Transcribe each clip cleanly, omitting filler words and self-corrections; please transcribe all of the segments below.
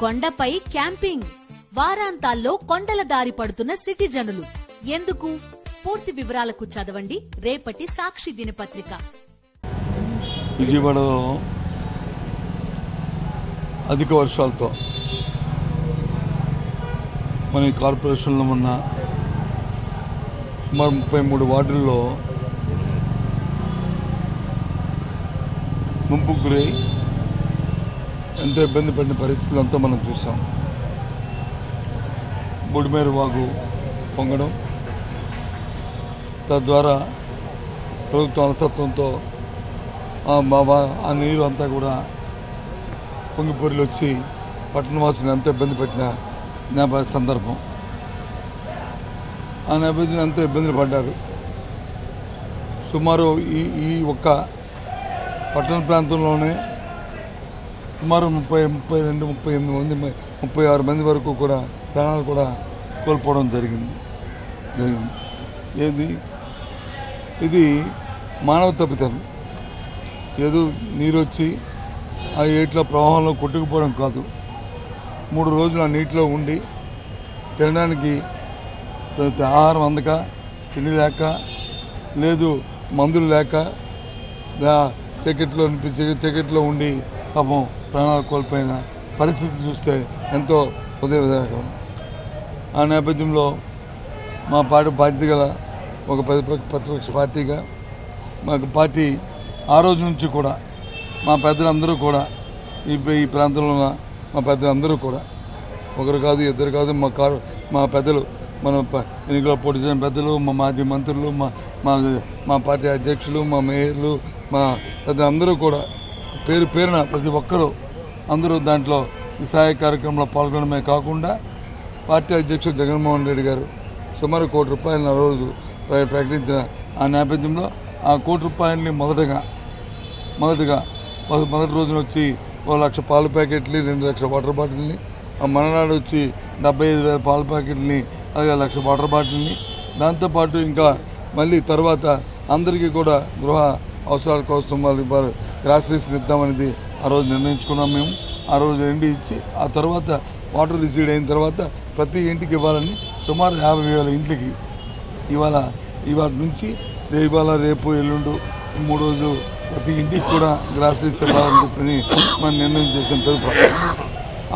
కొండపై క్యాంపింగ్, వారాంతాల్లో కొండల దారి పడుతున్న సిటిజనులు ఎందుకు? పూర్తి వివరాలకు చదవండి రేపటి సాక్షి దినపత్రిక. విజయవాడలో అధిక వర్షాలతో మన కార్పొరేషన్లో ఉన్న సుమారు 33 వార్డుల్లో ముంపుకు గురై ఎంతో ఇబ్బంది పడిన పరిస్థితులంతా మనం చూసాం. బుడిమేరు వాగు పొంగడం, తద్వారా ప్రభుత్వం అలసత్వంతో ఆ నీరు అంతా కూడా పొంగిపొరిలు వచ్చి పట్టణవాసులు ఎంతో ఇబ్బంది పెట్టిన సందర్భం. ఆ నేపథ్యంలో ఎంతో ఇబ్బందులు పడ్డారు. సుమారు ఈ ఒక్క పట్టణ ప్రాంతంలోనే సుమారు 36 మంది వరకు కూడా ప్రాణాలు కూడా కోల్పోవడం జరిగింది. ఇది మానవ తప్పిదం. ఏదో నీరు వచ్చి ఆ ఏట్ల ప్రవాహంలో కొట్టుకుపోవడం కాదు. 3 రోజులు ఆ నీటిలో ఉండి తినడానికి ఆహారం అందక, తిండి లేక, లేదు మందులు లేక చెకెట్లో ఉండి పాపం ప్రాణాలు కోల్పోయిన పరిస్థితులు చూస్తే ఎంతో హృదయవిదారకం. ఆ నేపథ్యంలో మా పార్టీ బాధ్యత గల ఒక ప్రతిపక్ష పార్టీగా మాకు పార్టీ ఆ రోజు నుంచి కూడా మా పెద్దలందరూ కూడా ఈ ప్రాంతంలో ఉన్న మా పెద్దలందరూ కూడా ఒకరు కాదు, ఇద్దరు కాదు, మా పెద్దలు, మన ఎన్నికల్లో పోటీ చేసిన పెద్దలు, మా మాజీ మంత్రులు, మా పార్టీ అధ్యక్షులు, మా మేయర్లు, మా పెద్దలందరూ కూడా పేరున ప్రతి ఒక్కరూ అందరూ దాంట్లో ఈ సహాయ కార్యక్రమంలో పాల్గొనడమే కాకుండా పార్టీ అధ్యక్షుడు జగన్మోహన్ రెడ్డి గారు సుమారు ₹1 కోటి ఆ రోజు ప్రకటించిన ఆ నేపథ్యంలో ఆ ₹1 కోటి మొదటి రోజున వచ్చి 1 లక్ష పాల ప్యాకెట్లు, 2 లక్షల వాటర్ బాటిల్ని, మనాడు వచ్చి 75,000 పాల ప్యాకెట్లని, అలాగే 1 లక్ష వాటర్ బాటిల్ని, దాంతోపాటు ఇంకా మళ్ళీ తర్వాత అందరికీ కూడా గృహ అవసరాల కోసం వాళ్ళు గ్రాసరీస్ని ఇద్దామనేది ఆ రోజు నిర్ణయించుకున్నాం. మేము ఆ రోజు ఎండి ఇచ్చి ఆ తర్వాత వాటర్ రిసీడ్ అయిన తర్వాత ప్రతి ఇంటికి ఇవ్వాలని సుమారు 50,000 ఇంట్లకి ఇవాళ నుంచి రేపు ఎల్లుండు 3 రోజులు ప్రతి ఇంటికి కూడా గ్రాసరీస్ ఇవ్వాలని చెప్పి మనం నిర్ణయం చేసిన తెలుపు.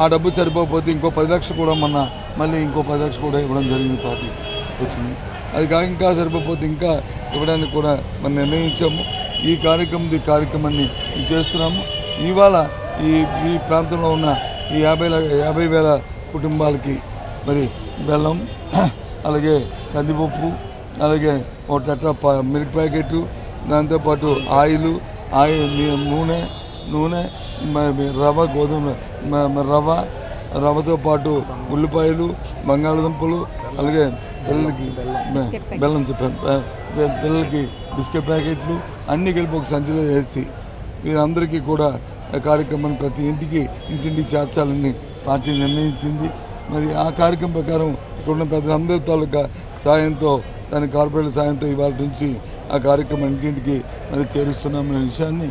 ఆ డబ్బు సరిపోతే ఇంకో 10 లక్షలు కూడా మళ్ళీ ఇంకో 10 లక్షలు కూడా ఇవ్వడం జరిగింది. పార్టీ వచ్చింది. అది కాక ఇంకా సరిపోతే ఇంకా ఇవ్వడానికి కూడా మనం నిర్ణయించాము. ఈ కార్యక్రమాన్ని చేస్తున్నాము. ఇవాళ ఈ ప్రాంతంలో ఉన్న ఈ 50,000 కుటుంబాలకి మరి బెల్లం, అలాగే కందిపప్పు, అలాగే ఒక టెట్రా మిల్క్ ప్యాకెట్, దాంతోపాటు ఆయిల్, నూనె, రవ్వ, గోధుమ రవ్వతో పాటు ఉల్లిపాయలు, బంగాళదుంపలు, అలాగే బెల్లం చెప్పాను, పిల్లలకి బిస్కెట్ ప్యాకెట్లు అన్నీ కలిపి ఒక సంచిలో వేసి వీరందరికీ కూడా కార్యక్రమాన్ని ప్రతి ఇంటింటికి చేర్చాలని పార్టీ నిర్ణయించింది. మరి ఆ కార్యక్రమం ప్రకారం ఇక్కడున్న పెద్దలందరి తాలూకా సాయంతో, దాని కార్పొరేట్ సాయంతో ఇవాళ నుంచి ఆ కార్యక్రమం ఇంటింటికి మరి చేరుస్తున్నామనే విషయాన్ని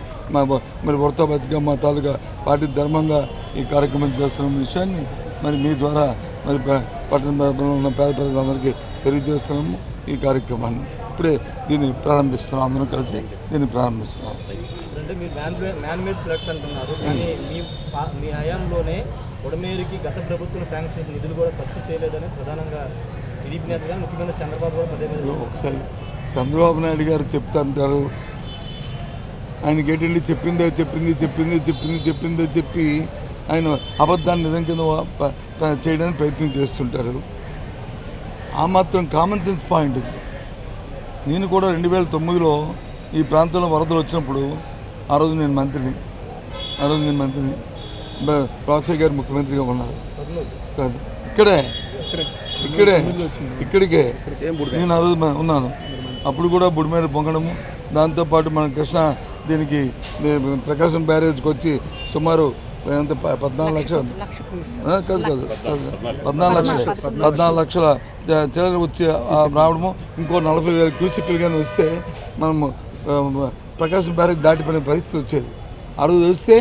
మరి వృత్తాపత్రిక మా తాలూకా పార్టీ ధర్మంగా ఈ కార్యక్రమం చేస్తున్న విషయాన్ని మరి మీ ద్వారా మరి పట్టణ ఉన్న పేద ప్రజలందరికీ తెలియజేస్తున్నాము. ఈ కార్యక్రమాన్ని ఇప్పుడే దీన్ని ప్రారంభిస్తున్నాం, అందరం కలిసి దీన్ని ప్రారంభిస్తున్నాం. అంటే మీరు మ్యాన్మేడ్ ఫ్లడ్స్ అంటున్నారు, కానీ మీ హయాంలోనే బుడమేరుకి గత ప్రభుత్వం శాంక్షన్ చేసిన నిధులు కూడా ఖర్చు చేయలేదని ప్రధానంగా టీడీపీ నేత కానీ ముఖ్యమంత్రి చంద్రబాబు కూడా పదే ఒకసారి చంద్రబాబు నాయుడు గారు చెప్తాంటారు. ఆయనకి ఏంటంటే చెప్పిందే చెప్పి ఆయన అబద్ధాన్ని నిజం కింద చేయడానికి ప్రయత్నం చేస్తుంటారు. ఆ మాత్రం కామన్ సెన్స్ పాయింట్ ఇది. నేను కూడా 2009లో ఈ ప్రాంతంలో వరదలు వచ్చినప్పుడు ఆ రోజు నేను మంత్రిని రాజశేఖర్ గారు ముఖ్యమంత్రిగా ఉన్నారు కాదు, ఇక్కడికే నేను ఆ రోజు ఉన్నాను. అప్పుడు కూడా బుడిమేర పొంగడము, దాంతోపాటు మన కృష్ణా దీనికి ప్రకాశం బ్యారేజ్కి వచ్చి సుమారు 14 లక్షలు కాదు 14 లక్షల చిల్లర వచ్చి రావడము, ఇంకో 40,000 క్యూసెక్లు కానీ వస్తే మనము ప్రకాశం బ్యారేజ్ దాటిపోయిన పరిస్థితి వచ్చేది. ఆ రోజు వస్తే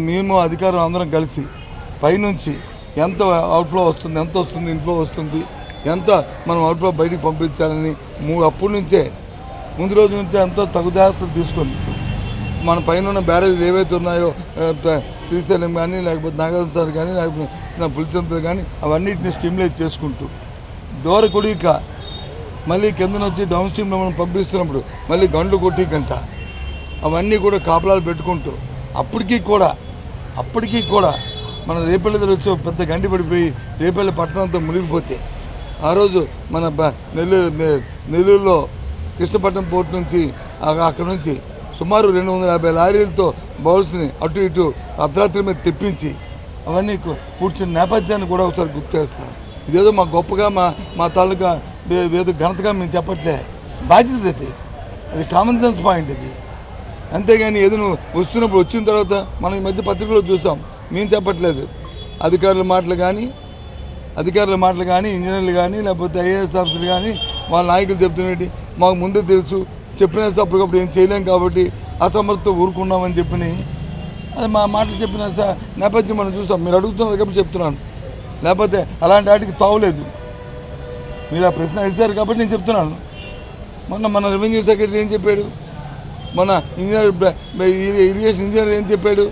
మేము అధికారులు అందరం కలిసి పైనుంచి ఎంత అవుట్ఫ్లో వస్తుంది, ఎంత వస్తుంది, ఇన్ఫ్లో వస్తుంది, ఎంత మనం అవుట్ఫ్లో బయటికి పంపించాలని అప్పటి నుంచే ముందు రోజు నుంచే ఎంతో తగు జాగ్రత్తలు తీసుకుంది. మన పైన ఉన్న బ్యారేజ్ ఏవైతే ఉన్నాయో శ్రీశైలం కానీ లేకపోతే నాగార్జున కానీ లేకపోతే పులిచింతలు కానీ అవన్నిటిని స్టిమ్యులేట్ చేసుకుంటూ దూరకుడిక మళ్ళీ కిందన వచ్చి డౌన్ స్ట్రీమ్లో మనం పంపిస్తున్నప్పుడు మళ్ళీ గండ్లు కొట్టికంట అవన్నీ కూడా కాపలాలు పెట్టుకుంటూ అప్పటికీ కూడా మన రేపల్లి దగ్గర వచ్చి పెద్ద గండి పడిపోయి రేపల్లి పట్టణంతో మునిగిపోతే ఆ రోజు మన నెల్లూరులో కృష్ణపట్నం పోర్టు నుంచి అక్కడ నుంచి సుమారు 250 లారీలతో బౌల్స్ని అటు ఇటు అర్ధరాత్రి మీద తెప్పించి అవన్నీ కూర్చున్న నేపథ్యాన్ని కూడా ఒకసారి గుర్తు చేస్తున్నాం. ఇదేదో మా గొప్పగా మా తాలూకా ఏదో ఘనతగా మేము చెప్పట్లే, బాధ్యత అది కామన్ సెన్స్ పాయింట్ ఇది. అంతేగాని ఏదో నువ్వు వస్తున్నప్పుడు వచ్చిన తర్వాత మనం ఈ మధ్య పత్రికలో చూసాం, మేము చెప్పట్లేదు, అధికారుల మాటలు కానీ ఇంజనీర్లు కానీ లేకపోతే ఐఏఎస్ ఆఫీసర్లు కానీ వాళ్ళ నాయకులు చెప్తున్నట్టు మాకు ముందే తెలుసు, చెప్పిన అప్పటికప్పుడు ఏం చేయలేం కాబట్టి అసమర్థతో ఊరుకున్నామని చెప్పి అది మా మాటలు చెప్పిన నేపథ్యం మనం చూసాం. మీరు అడుగుతున్నారు కాబట్టి చెప్తున్నాను, లేకపోతే అలాంటి వాటికి తావులేదు. మీరు ఆ ప్రశ్న ఇచ్చారు కాబట్టి నేను చెప్తున్నాను. మన రెవెన్యూ సెక్రటరీ ఏం చెప్పాడు, మన ఇరిగేషన్ ఇంజనీర్ ఏం చెప్పాడు,